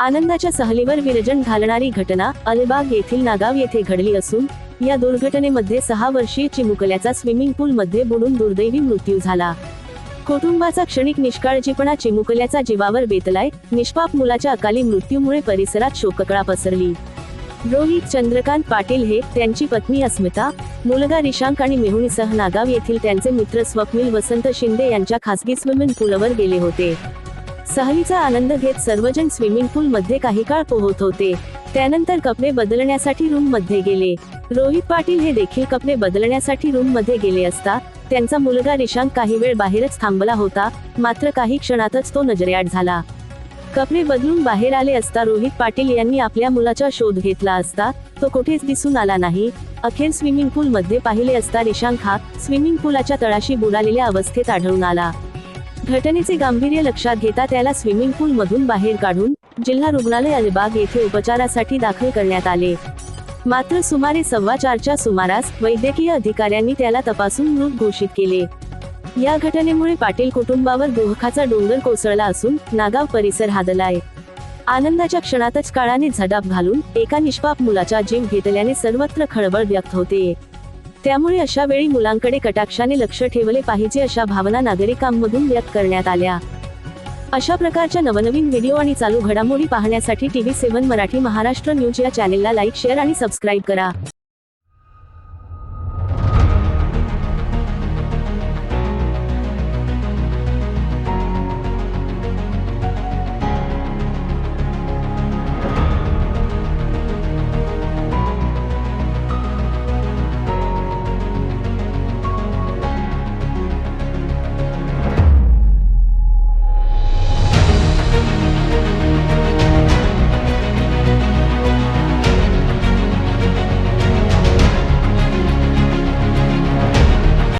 आनंदाच्या सहलीवर विरजण घालणारी घटना अलिबाग येथील नागाव येथे घडली असून या दुर्घटनेमध्ये 6 वर्षीय चिमुकल्याचा स्विमिंग पूलमध्ये बुडून दुर्दैवी मृत्यू झाला। कुटुंबाचा क्षणिक निष्काळजीपणा चिमुकल्याचा जीवावर बेतलाय। निष्पाप मुलाच्या अकाली मृत्यूमुळे परिसरात शोककळा पसरली। रोहित चंद्रकांत पाटील हे, त्यांची पत्नी अस्मिता, मुलगा रिशांक आणि मेहुणीसह नागाव येथील त्यांचे मित्र स्वप्नील वसंत शिंदे यांच्या खासगी स्विमिंग पूलवर गेले होते। सहलीचा आनंद घेत सर्वजण स्विमिंग पूल मध्ये काही काळ पोहत होते। त्यानंतर कपडे बदलण्यासाठी रूम मध्ये गेले। रोहित पाटील हे देखील कपडे बदलण्यासाठी रूम मध्ये गेले असता त्यांचा मुलगा रिशांक काही वेळ बाहेरच थांबला होता, मात्र काही क्षणातच तो नजरेआड झाला। कपडे बदलून बाहेर आले असता रोहित पाटील यांनी आपल्या मुलाचा शोध घेतला असता तो कुठेच दिसून आला नाही। अखेर स्विमिंग पूल मध्ये पाहिले असता रिशांक हा स्विमिंग पूलाच्या तळाशी बुडालेल्या अवस्थेत आढळून आला। घटनेचे गांभीर्य लक्षात घेता त्याला स्विमिंग पूल मधून बाहेर काढून जिल्हा रुग्णालय अलिबाग येथे उपचारासाठी दाखल करण्यात आले। मात्र सुमारे 4:15च्या सुमारास वैद्यकीय अधिकाऱ्यांनी त्याला तपासून मृत घोषित केले। या घटनेमुळे पाटील कुटुंबावर दुःखाचा डोंगर कोसळला असून नागाव परिसर हादरलाय। आनंदाच्या क्षणातच काळाने झडाप घालून एका निष्पाप मुलाचा जीव घेतल्याने सर्वत्र खळबळ व्यक्त होते। त्यामुळे अशा वेळी मुलांकडे कटाक्षाने लक्ष ठेवले पाहिजे अशा भावना नागरिकांमधून व्यक्त करण्यात आल्या। अशा प्रकारच्या नवनवीन व्हिडिओ आणि चालू घडामोडी पाहण्यासाठी TV7 मराठी महाराष्ट्र न्यूज या चॅनेलला लाईक, शेअर आणि सबस्क्राईब करा।